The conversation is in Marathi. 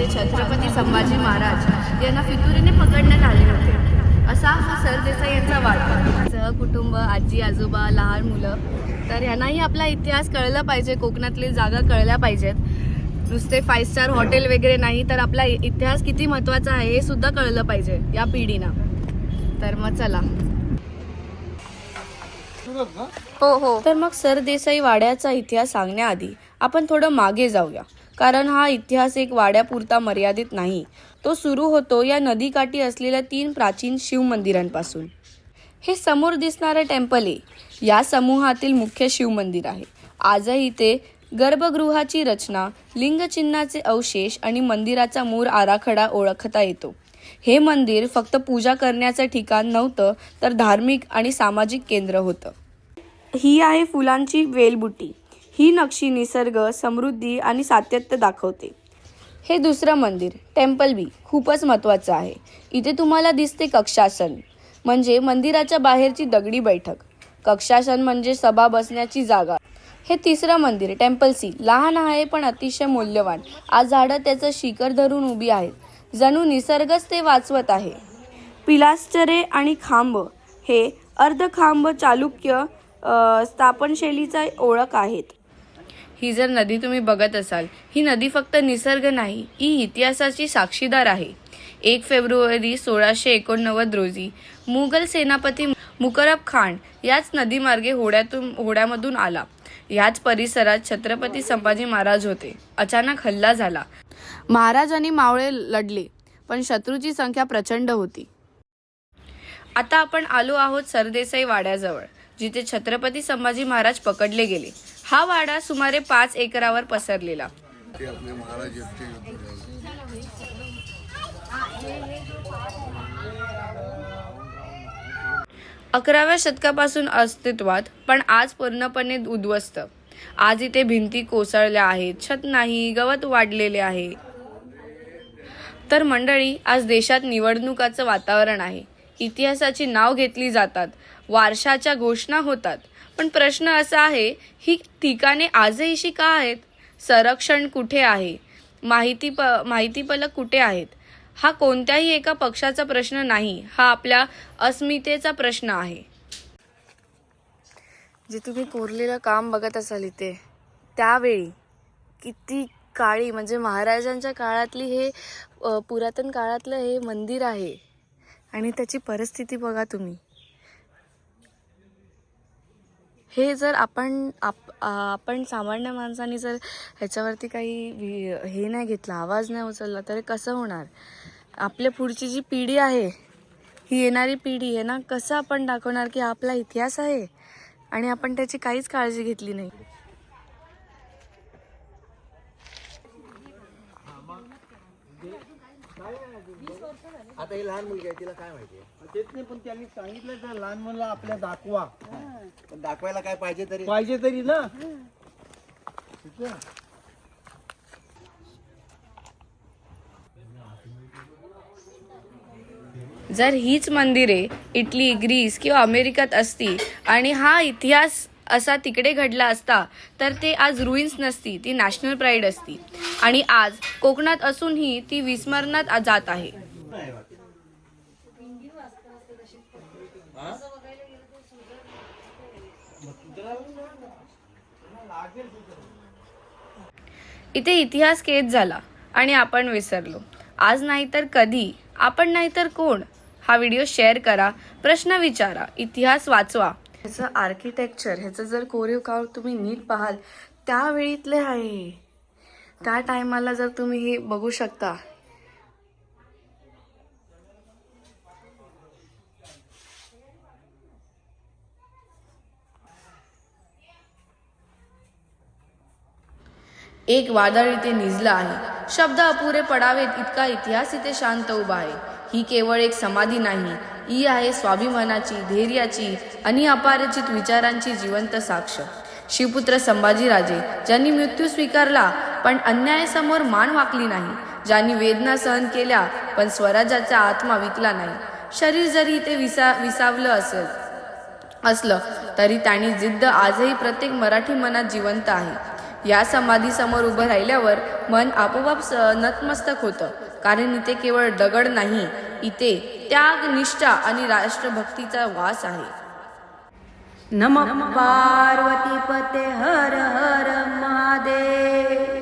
छत्रपती संभाजी महाराज यांना फितुरीने पकडण्यात आले होते। असा हा सरदेसाई यांचा वाडा। सहकुटुंब, आजी आजोबा, लहान मुलं, तर यांनाही आपला इतिहास कळला पाहिजे, कोकणातली जागा कळल्या पाहिजेत। नुसते 5 स्टार हॉटेल वगैरे नाही, तर आपला इतिहास किती महत्त्वाचा आहे हे सुद्धा कळलं पाहिजे या पिढीना। तर मग चला। हो, तर मग सरदेसाई वाड्याचा इतिहास सांगण्याआधी आपण थोडं मागे जाऊया, कारण हा इतिहास एक वाड्यापुरता मर्यादित नाही। तो सुरू होतो या नदीकाठी असलेल्या 3 प्राचीन शिव मंदिरांपासून। हे समोर दिसणारं टेम्पल आहे या समूहातील मुख्य शिव मंदिर आहे। आजही ते गर्भगृहाची रचना, लिंगचिन्हाचे अवशेष आणि मंदिराचा मूळ आराखडा ओळखता येतो। हे मंदिर फक्त पूजा करण्याचं ठिकाण नव्हतं, तर धार्मिक आणि सामाजिक केंद्र होतं। ही आहे फुलांची वेलबुटी। ही नक्षी निसर्ग, समृद्धी आणि सातत्य दाखवते। हे दुसरं मंदिर टेम्पल बी खूपच महत्त्वाचं आहे। इथे तुम्हाला दिसते कक्षासन, म्हणजे मंदिराच्या बाहेरची दगडी बैठक। कक्षासन म्हणजे सभा बसण्याची जागा। हे तिसरं मंदिर टेम्पल सी, लहान आहे पण अतिशय मौल्यवान। आज झाडं त्याचं शिखर धरून उभी आहेत, जणू निसर्गच ते वाचवत आहे। पिलास्टरे आणि खांब हे अर्धखांब चालुक्य स्थापनशैलीचा ओळख आहेत। ही जर नदी तुम्ही बघत असाल, ही नदी फक्त निसर्ग नाही, ही इतिहासाची साक्षीदार आहे। 1 फेब्रुवारी 1689 रोजी मुघल सेनापती मुकरब खान याच नदीमार्गे होड्यामधून आला। याच परिसरात छत्रपती संभाजी महाराज होते। अचानक हल्ला झाला। महाराज आणि मावळे लढले, पण शत्रूची संख्या प्रचंड होती। आता आपण आलो आहोत सरदेसाई वाड्याजवळ, जिथे छत्रपती संभाजी महाराज पकडले गेले। हा वाडा सुमारे 5 एकरावर पसरलेला। 11व्या शतकापासून अस्तित्वात, पण आज पूर्णपणे उद्ध्वस्त। आज इथे भिंती कोसळल्या आहेत, छत नाही, गवत वाढलेले आहे। तर मंडळी, आज देशात निवडणुकाचं वातावरण आहे। इतिहासाची नाव घेतली जातात, वारशाच्या घोषणा होतात, पण प्रश्न असा आहे, ही ठिकाणे आजही का आहेत? संरक्षण कुठे आहे? माहिती फलक कुठे आहेत? हा कोणत्याही एका पक्षाचा प्रश्न नाही, हा आपल्या अस्मितेचा प्रश्न आहे। जे तुम्ही कोरलेलं काम बघत असाल इथे, त्यावेळी किती काळी, म्हणजे महाराजांच्या काळातली हे पुरातन काळातलं हे मंदिर आहे, आणि त्याची परिस्थिती बघा तुम्ही। हे जर आपण सामान्य माणसांनी जर ह्याच्यावरती काही हे नाही घेतला, आवाज नाही उचलला, तर कसं होणार? आपल्या पुढची जी पिढी आहे, ही येणारी पिढी आहे ना, कसं आपण दाखवणार की आपला इतिहास आहे आणि आपण त्याची काहीच काळजी घेतली नाही। आता ही लहान मुलगी आहे, तिला काय माहिती आहे? तेच नाही, पण त्यांनी सांगितलं तर लहान मुलाला आपल्या दाखवा, पण दाखवायला काय पाहिजे तरी ना। जर हीच मंदिरे इटली, ग्रीस किंवा अमेरिकेत असती आणि हा इतिहास असा तिकडे घडला असता, तर ते आज रुईन्स नसती, ती नॅशनल प्राईड असती। आणि आज कोकणात असूनही ती विस्मरणात जात आहे। इथे इतिहास कैद झाला आणि आपण विसरलो। आज नाही तर कधी, आपण नाही तर कोण? हा व्हिडिओ शेअर करा, प्रश्न विचारा, इतिहास वाचवा। ह्याचं आर्किटेक्चर, ह्याचं जर कोरीव काम तुम्ही नीट पाहाल, त्यावेळीतले आहे, त्या टायमाला जर तुम्ही हे बघू शकता। एक वादळ इथे निजलं आहे, शब्द अपुरे पडावेत इतका इतिहास इथे शांत उभा आहे। ही केवळ एक समाधी नाही, ही आहे स्वाभिमानाची, धैर्याची आणि अपरिचित विचारांची जिवंत साक्ष। शिवपुत्र संभाजीराजे, ज्यांनी मृत्यू स्वीकारला पण अन्यायासमोर मान वाकली नाही, ज्यांनी वेदना सहन केल्या पण स्वराज्याचा आत्मा विकला नाही। शरीर जरी इथे विसावलं असलं तरी त्यांनी जिद्द आजही प्रत्येक मराठी मनात जिवंत आहे। या समाधीसमोर उभं राहिल्यावर मन आपोआप नतमस्तक होतं, कारण इथे केवळ दगड नाही, इथे त्याग, निष्ठा आणि राष्ट्रभक्तीचा वास आहे. नमः पार्वती पते हर हर महादेव.